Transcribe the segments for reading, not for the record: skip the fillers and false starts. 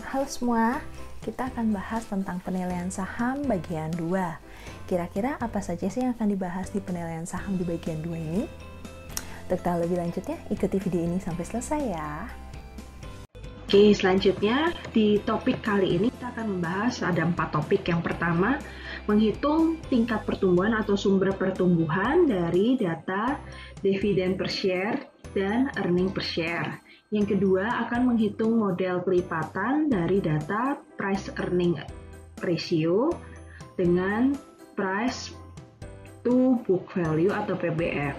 Halo semua, kita akan bahas tentang penilaian saham bagian 2. Kira-kira apa saja sih yang akan dibahas di penilaian saham di bagian 2 ini? Untuk tahu lebih lanjutnya, ikuti video ini sampai selesai ya. Oke, selanjutnya di topik kali ini kita akan membahas ada 4 topik. Yang pertama, menghitung tingkat pertumbuhan atau sumber pertumbuhan dari data dividen per share dan earning per share. Yang kedua, akan menghitung model kelipatan dari data price earning ratio dengan price to book value atau PBF.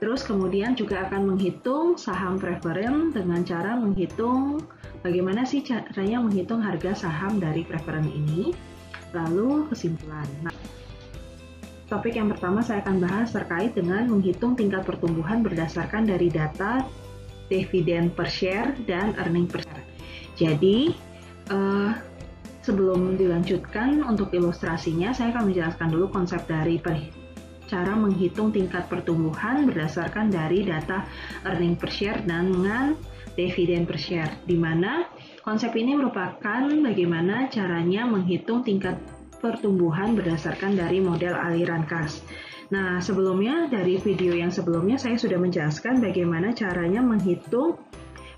Terus kemudian juga akan menghitung saham preferen dengan cara menghitung bagaimana sih caranya menghitung harga saham dari preferen ini. Lalu kesimpulan. Nah, topik yang pertama saya akan bahas terkait dengan menghitung tingkat pertumbuhan berdasarkan dari data dividen per share dan earning per share. Jadi, sebelum dilanjutkan untuk ilustrasinya, saya akan menjelaskan dulu konsep dari cara menghitung tingkat pertumbuhan berdasarkan dari data earning per share dengan dividen per share, di mana konsep ini merupakan bagaimana caranya menghitung tingkat pertumbuhan berdasarkan dari model aliran kas. Nah, sebelumnya dari video yang sebelumnya saya sudah menjelaskan bagaimana caranya menghitung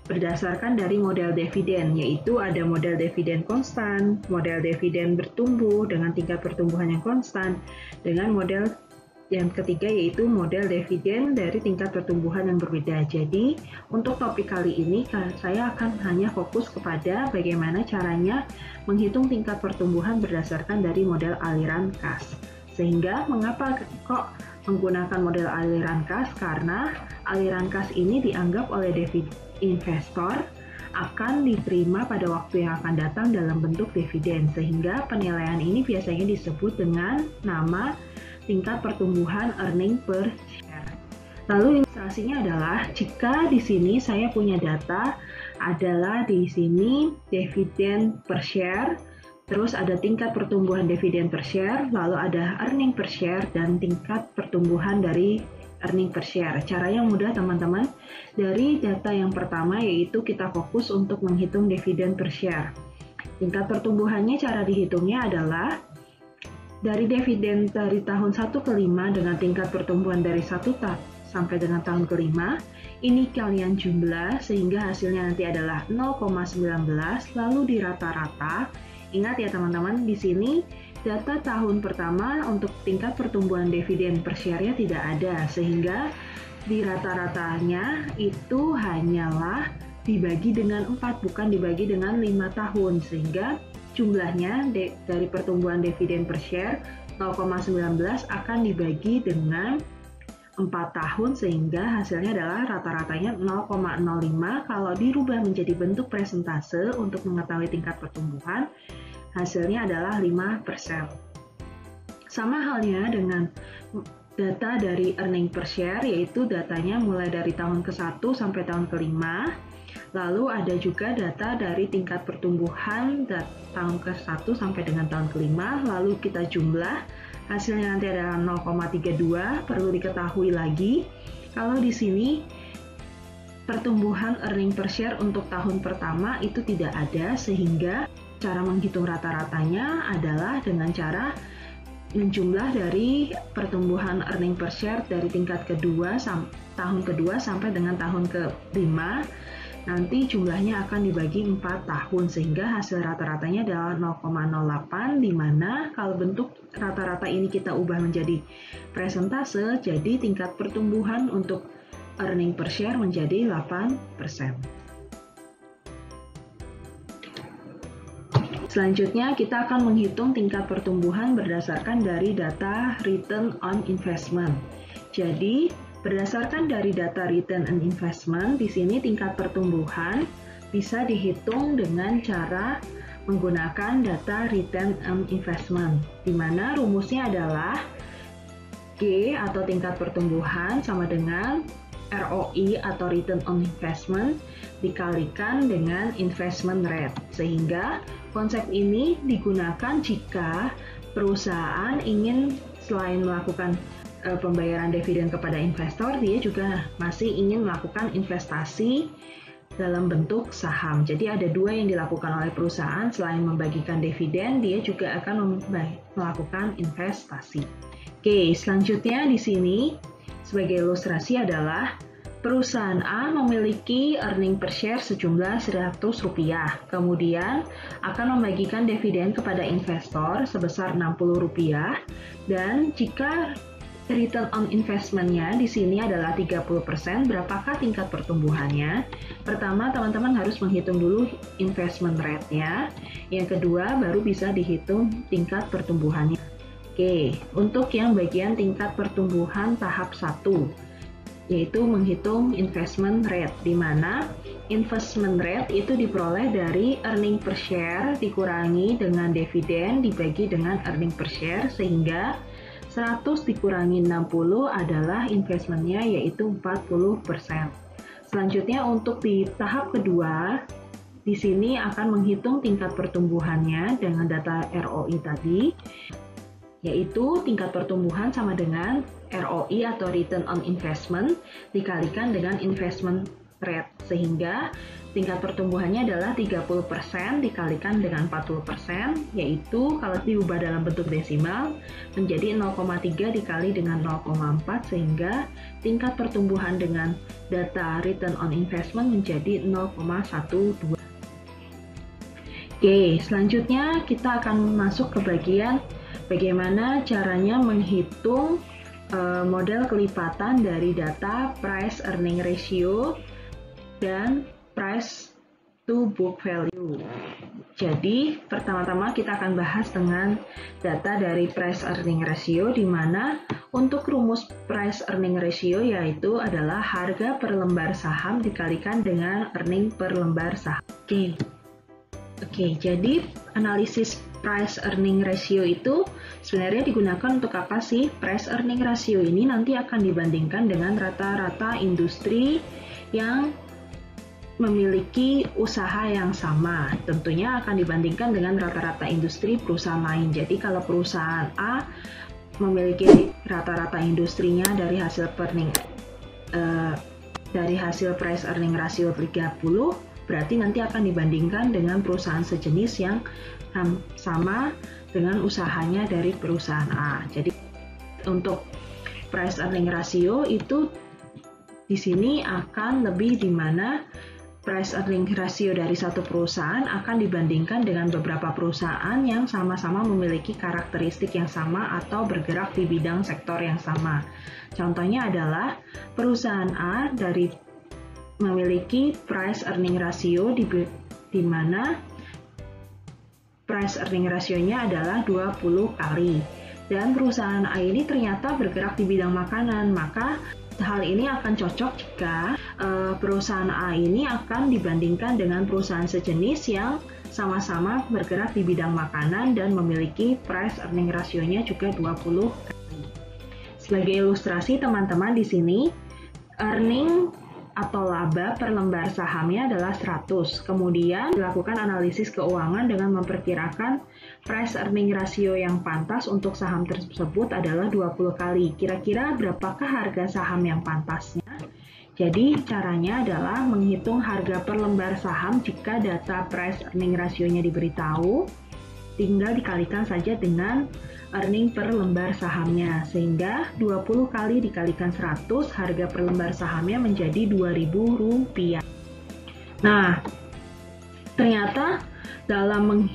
berdasarkan dari model dividen, yaitu ada model dividen konstan, model dividen bertumbuh dengan tingkat pertumbuhan yang konstan, dengan model yang ketiga yaitu model dividen dari tingkat pertumbuhan yang berbeda. Jadi, untuk topik kali ini saya akan hanya fokus kepada bagaimana caranya menghitung tingkat pertumbuhan berdasarkan dari model aliran kas. Sehingga mengapa kok menggunakan model aliran kas? Karena aliran kas ini dianggap oleh investor akan diterima pada waktu yang akan datang dalam bentuk dividen. Sehingga penilaian ini biasanya disebut dengan nama tingkat pertumbuhan earning per share. Lalu ilustrasinya adalah jika di sini saya punya data adalah di sini dividen per share, terus ada tingkat pertumbuhan dividen per share, lalu ada earning per share, dan tingkat pertumbuhan dari earning per share. Cara yang mudah teman-teman, dari data yang pertama yaitu kita fokus untuk menghitung dividen per share. Tingkat pertumbuhannya cara dihitungnya adalah dari dividen dari tahun 1 ke 5 dengan tingkat pertumbuhan dari 1 sampai dengan tahun ke-5, ini kalian jumlah sehingga hasilnya nanti adalah 0,19, lalu di rata-rata. Ingat ya teman-teman, di sini data tahun pertama untuk tingkat pertumbuhan dividen per share-nya tidak ada, sehingga di rata-ratanya itu hanyalah dibagi dengan 4, bukan dibagi dengan 5 tahun, sehingga jumlahnya dari pertumbuhan dividen per share 0,19 akan dibagi dengan 4 tahun, sehingga hasilnya adalah rata-ratanya 0,05. Kalau dirubah menjadi bentuk presentase untuk mengetahui tingkat pertumbuhan, hasilnya adalah 5%. Sama halnya dengan data dari earning per share, yaitu datanya mulai dari tahun ke-1 sampai tahun ke-5. Lalu ada juga data dari tingkat pertumbuhan tahun ke-1 sampai dengan tahun ke-5, lalu kita jumlah, hasilnya nanti adalah 0,32. Perlu diketahui lagi, kalau di sini pertumbuhan earning per share untuk tahun pertama itu tidak ada, sehingga cara menghitung rata-ratanya adalah dengan cara menjumlah dari pertumbuhan earning per share dari tingkat kedua tahun kedua sampai dengan tahun ke-5. Nanti jumlahnya akan dibagi 4 tahun, sehingga hasil rata-ratanya adalah 0,08, di mana kalau bentuk rata-rata ini kita ubah menjadi presentase, jadi tingkat pertumbuhan untuk earning per share menjadi 8%. Selanjutnya kita akan menghitung tingkat pertumbuhan berdasarkan dari data return on investment. Jadi, berdasarkan dari data return on investment, di sini tingkat pertumbuhan bisa dihitung dengan cara menggunakan data return on investment, di mana rumusnya adalah G atau tingkat pertumbuhan sama dengan ROI atau return on investment dikalikan dengan investment rate. Sehingga konsep ini digunakan jika perusahaan ingin selain melakukan pembayaran dividen kepada investor, dia juga masih ingin melakukan investasi dalam bentuk saham. Jadi ada dua yang dilakukan oleh perusahaan. Selain membagikan dividen, dia juga akan melakukan investasi. Oke, selanjutnya di sini sebagai ilustrasi adalah perusahaan A memiliki earning per share sejumlah Rp100, kemudian akan membagikan dividen kepada investor sebesar Rp60, dan jika return on investment-nya di sini adalah 30%, berapakah tingkat pertumbuhannya? Pertama, teman-teman harus menghitung dulu investment rate-nya. Yang kedua, baru bisa dihitung tingkat pertumbuhannya. Oke, untuk yang bagian tingkat pertumbuhan tahap 1, yaitu menghitung investment rate, di mana investment rate itu diperoleh dari earning per share dikurangi dengan dividen dibagi dengan earning per share, sehingga 100 dikurangi 60 adalah investmentnya, yaitu 40%. Selanjutnya untuk di tahap kedua, di sini akan menghitung tingkat pertumbuhannya dengan data ROI tadi, yaitu tingkat pertumbuhan sama dengan ROI atau Return on Investment dikalikan dengan investment rate, sehingga tingkat pertumbuhannya adalah 30% dikalikan dengan 40%, yaitu kalau diubah dalam bentuk desimal menjadi 0,3 dikali dengan 0,4, sehingga tingkat pertumbuhan dengan data return on investment menjadi 0,12. Oke, selanjutnya kita akan masuk ke bagian bagaimana caranya menghitung model kelipatan dari data price earning ratio dan price to book value. Jadi, pertama-tama kita akan bahas dengan data dari price earning ratio, di mana untuk rumus price earning ratio yaitu adalah harga per lembar saham dikalikan dengan earning per lembar saham. Oke, jadi analisis price earning ratio itu sebenarnya digunakan untuk apa sih? Price earning ratio ini nanti akan dibandingkan dengan rata-rata industri yang memiliki usaha yang sama. Tentunya akan dibandingkan dengan rata-rata industri perusahaan lain. Jadi kalau perusahaan A memiliki rata-rata industrinya dari hasil price earning ratio 30, berarti nanti akan dibandingkan dengan perusahaan sejenis yang sama dengan usahanya dari perusahaan A. Jadi untuk price earning ratio itu di sini akan lebih di mana price earning ratio dari satu perusahaan akan dibandingkan dengan beberapa perusahaan yang sama-sama memiliki karakteristik yang sama atau bergerak di bidang sektor yang sama. Contohnya adalah perusahaan A memiliki price earning ratio di mana price earning ratio-nya adalah 20 kali. Dan perusahaan A ini ternyata bergerak di bidang makanan, maka hal ini akan cocok jika perusahaan A ini akan dibandingkan dengan perusahaan sejenis yang sama-sama bergerak di bidang makanan dan memiliki price earning ratio-nya juga 20 kali. Sebagai ilustrasi teman-teman di sini, earning atau laba per lembar sahamnya adalah 100. Kemudian dilakukan analisis keuangan dengan memperkirakan price earning ratio yang pantas untuk saham tersebut adalah 20 kali. Kira-kira berapakah harga saham yang pantasnya? Jadi caranya adalah menghitung harga per lembar saham jika data price earning ratio-nya diberitahu, tinggal dikalikan saja dengan earning per lembar sahamnya, sehingga 20 kali dikalikan 100, harga per lembar sahamnya menjadi Rp2.000. Nah, ternyata dalam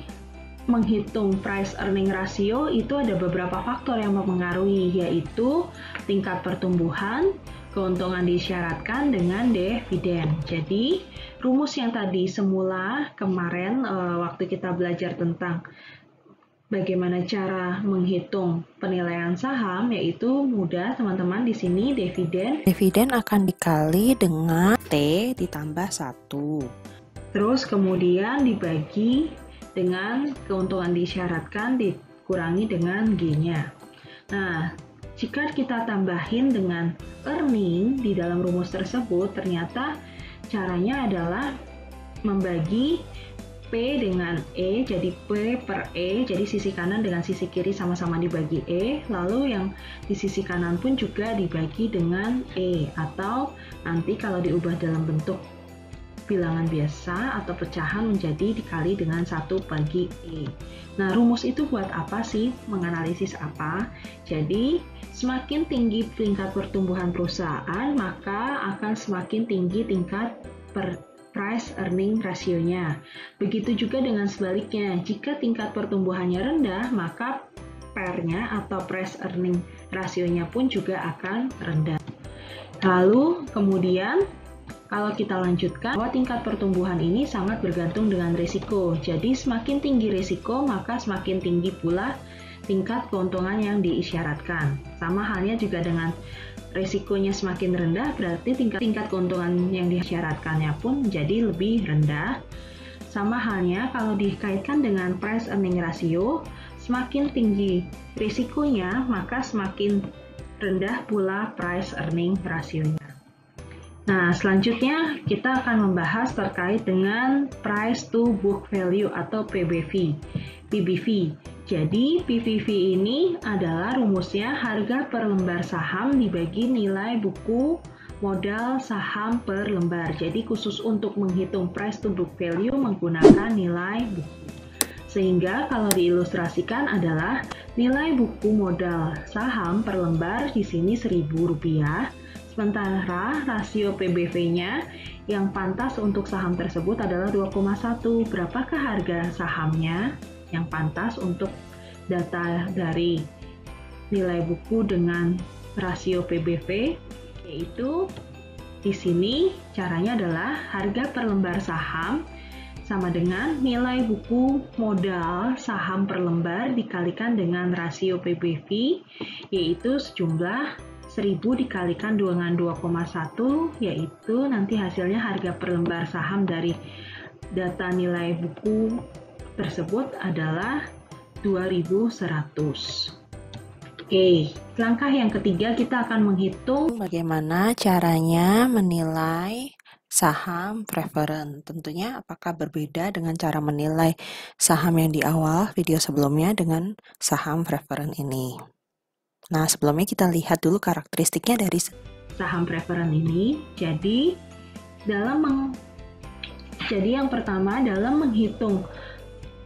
menghitung price earning ratio itu ada beberapa faktor yang mempengaruhi, yaitu tingkat pertumbuhan, keuntungan disyaratkan dengan dividen. Jadi, rumus yang tadi semula kemarin waktu kita belajar tentang bagaimana cara menghitung penilaian saham, yaitu mudah teman-teman. Di sini dividen akan dikali dengan T ditambah 1. Terus kemudian dibagi dengan keuntungan disyaratkan dikurangi dengan G-nya. Nah, jika kita tambahin dengan earning di dalam rumus tersebut, ternyata caranya adalah membagi P dengan E, jadi P per E, jadi sisi kanan dengan sisi kiri sama-sama dibagi E, lalu yang di sisi kanan pun juga dibagi dengan E, atau nanti kalau diubah dalam bentuk bilangan biasa atau pecahan menjadi dikali dengan 1/E. Nah, rumus itu buat apa sih? Menganalisis apa? Jadi, semakin tinggi tingkat pertumbuhan perusahaan, maka akan semakin tinggi tingkat price earning ratio-nya. Begitu juga dengan sebaliknya, jika tingkat pertumbuhannya rendah, maka PER-nya atau price earning ratio-nya pun juga akan rendah. Lalu, kemudian kalau kita lanjutkan, bahwa tingkat pertumbuhan ini sangat bergantung dengan risiko. Jadi semakin tinggi risiko, maka semakin tinggi pula tingkat keuntungan yang diisyaratkan. Sama halnya juga dengan risikonya semakin rendah, berarti tingkat keuntungan yang disyaratkannya pun menjadi lebih rendah. Sama halnya kalau dikaitkan dengan price earning ratio, semakin tinggi risikonya, maka semakin rendah pula price earning ratio-nya. Nah, selanjutnya kita akan membahas terkait dengan price to book value atau PBV. Jadi, PBV ini adalah rumusnya harga per lembar saham dibagi nilai buku modal saham per lembar. Jadi, khusus untuk menghitung price to book value menggunakan nilai buku. Sehingga kalau diilustrasikan adalah nilai buku modal saham per lembar di sini Rp1.000. Sementara rasio PBV-nya yang pantas untuk saham tersebut adalah 2,1. Berapakah harga sahamnya yang pantas untuk data dari nilai buku dengan rasio PBV? Yaitu di sini caranya adalah harga per lembar saham sama dengan nilai buku modal saham per lembar dikalikan dengan rasio PBV, yaitu sejumlah 1000 dikalikan dengan 2,1, yaitu nanti hasilnya harga per lembar saham dari data nilai buku tersebut adalah 2100. Oke, langkah yang ketiga kita akan menghitung bagaimana caranya menilai saham preferen. Tentunya apakah berbeda dengan cara menilai saham yang di awal video sebelumnya dengan saham preferen ini. Nah, sebelumnya kita lihat dulu karakteristiknya dari saham preferen ini. Jadi yang pertama dalam menghitung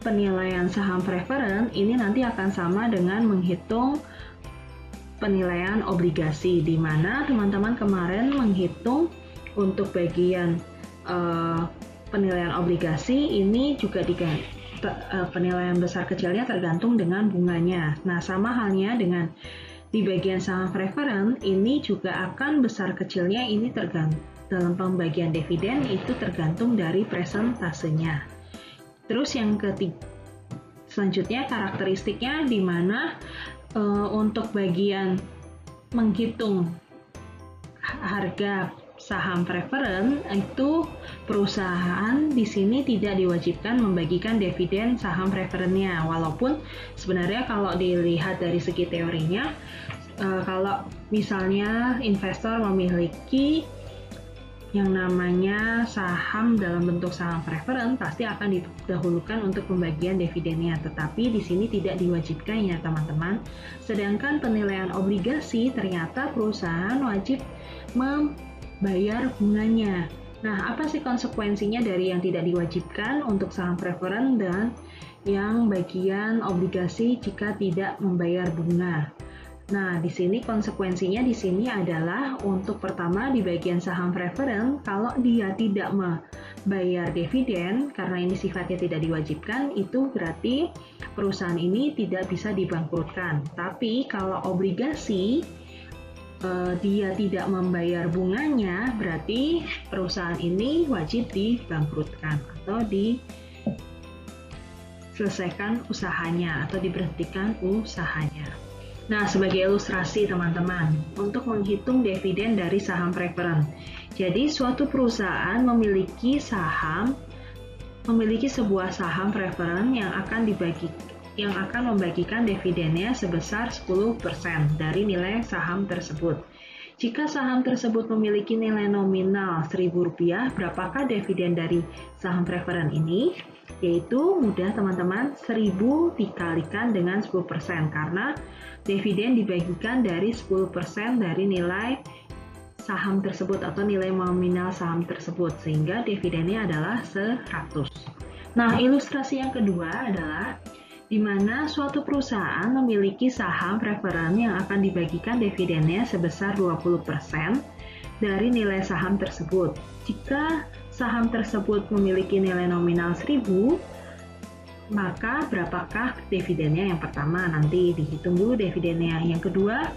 penilaian saham preferen ini nanti akan sama dengan menghitung penilaian obligasi, di mana teman-teman kemarin menghitung untuk bagian penilaian obligasi ini juga penilaian besar kecilnya tergantung dengan bunganya. Nah, sama halnya dengan di bagian saham preferen ini juga akan besar kecilnya ini tergantung dalam pembagian dividen itu tergantung dari presentasenya. Terus yang ketiga, selanjutnya karakteristiknya di mana untuk bagian menghitung harga saham preferen itu perusahaan di sini tidak diwajibkan membagikan dividen saham preferennya, walaupun sebenarnya kalau dilihat dari segi teorinya, kalau misalnya investor memiliki yang namanya saham dalam bentuk saham preferen pasti akan didahulukan untuk pembagian dividennya, tetapi di sini tidak diwajibkan ya teman-teman. Sedangkan penilaian obligasi ternyata perusahaan wajib membayar bunganya. Nah, apa sih konsekuensinya dari yang tidak diwajibkan untuk saham preferen dan yang bagian obligasi jika tidak membayar bunga? Nah, di sini konsekuensinya di sini adalah untuk pertama di bagian saham preferen, kalau dia tidak membayar dividen karena ini sifatnya tidak diwajibkan, itu berarti perusahaan ini tidak bisa dibangkrutkan. Tapi kalau obligasi dia tidak membayar bunganya, berarti perusahaan ini wajib dibangkrutkan atau diselesaikan usahanya atau diberhentikan usahanya. Nah, sebagai ilustrasi teman-teman, untuk menghitung dividen dari saham preferen. Jadi, suatu perusahaan memiliki sebuah saham preferen yang akan membagikan dividennya sebesar 10% dari nilai saham tersebut. Jika saham tersebut memiliki nilai nominal Rp1.000, berapakah dividen dari saham preferen ini? Yaitu mudah teman-teman, 1000 dikalikan dengan 10% karena dividen dibagikan dari 10% dari nilai saham tersebut atau nilai nominal saham tersebut, sehingga dividennya adalah 100. Nah, ilustrasi yang kedua adalah di mana suatu perusahaan memiliki saham preferen yang akan dibagikan dividennya sebesar 20% dari nilai saham tersebut. Jika saham tersebut memiliki nilai nominal 1000, maka berapakah dividennya? Yang pertama, nanti dihitung dulu dividennya. Yang kedua,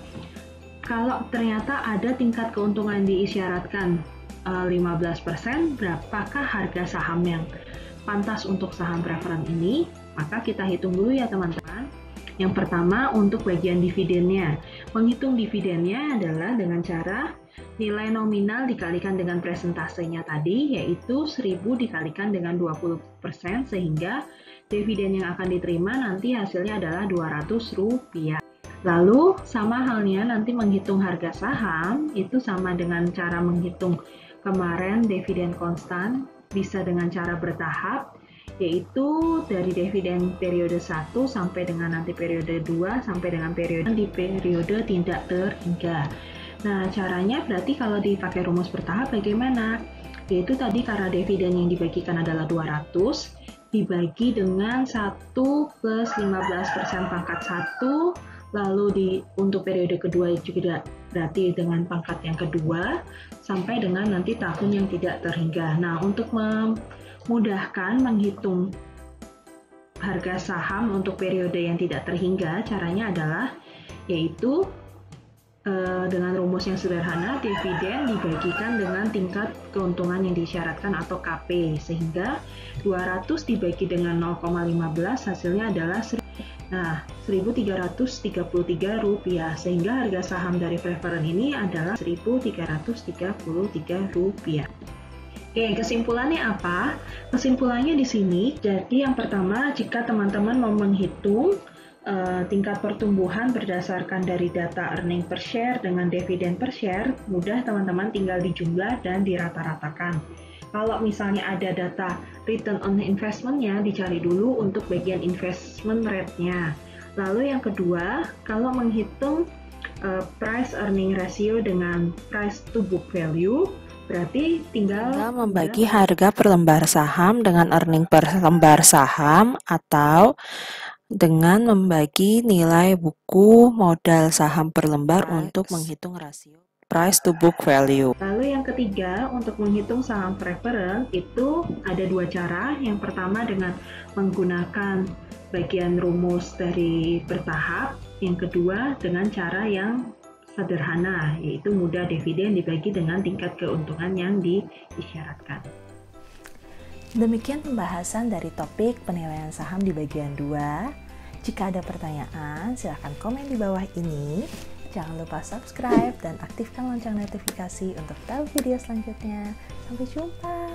kalau ternyata ada tingkat keuntungan diisyaratkan 15%, berapakah harga saham yang pantas untuk saham preferen ini? Maka kita hitung dulu ya teman-teman. Yang pertama, untuk bagian dividennya. Menghitung dividennya adalah dengan cara nilai nominal dikalikan dengan presentasenya tadi, yaitu 1000 dikalikan dengan 20%, sehingga dividen yang akan diterima nanti hasilnya adalah Rp200. Lalu sama halnya nanti menghitung harga saham, itu sama dengan cara menghitung kemarin dividen konstan, bisa dengan cara bertahap, yaitu dari dividen periode 1 sampai dengan nanti periode 2 sampai dengan periode tidak terhingga. Nah, caranya berarti kalau dipakai rumus bertahap bagaimana? Yaitu tadi karena dividen yang dibagikan adalah 200, dibagi dengan 1 plus 15% pangkat 1, lalu untuk periode kedua juga berarti dengan pangkat yang kedua, sampai dengan nanti tahun yang tidak terhingga. Nah, untuk memudahkan menghitung harga saham untuk periode yang tidak terhingga, caranya adalah yaitu dengan rumus yang sederhana, dividen dibagikan dengan tingkat keuntungan yang disyaratkan atau KP, sehingga 200 dibagi dengan 0,15 hasilnya adalah Rp1.333, sehingga harga saham dari preferen ini adalah Rp1.333. Oke, kesimpulannya apa? Kesimpulannya di sini, jadi yang pertama, jika teman-teman mau menghitung tingkat pertumbuhan berdasarkan dari data earning per share dengan dividen per share, mudah teman-teman tinggal dijumlah dan dirata-ratakan. Kalau misalnya ada data return on investment-nya, dicari dulu untuk bagian investment rate-nya. Lalu yang kedua, kalau menghitung price earning ratio dengan price to book value, berarti tinggal membagi harga per lembar saham dengan earning per lembar saham, atau dengan membagi nilai buku modal saham per lembar untuk menghitung rasio price to book value. Lalu yang ketiga, untuk menghitung saham preferen itu ada dua cara. Yang pertama dengan menggunakan bagian rumus dari bertahap. Yang kedua dengan cara yang sederhana, yaitu mudah dividen dibagi dengan tingkat keuntungan yang diisyaratkan. Demikian pembahasan dari topik penilaian saham di bagian 2. Jika ada pertanyaan, silahkan komen di bawah ini. Jangan lupa subscribe dan aktifkan lonceng notifikasi untuk tahu video selanjutnya. Sampai jumpa!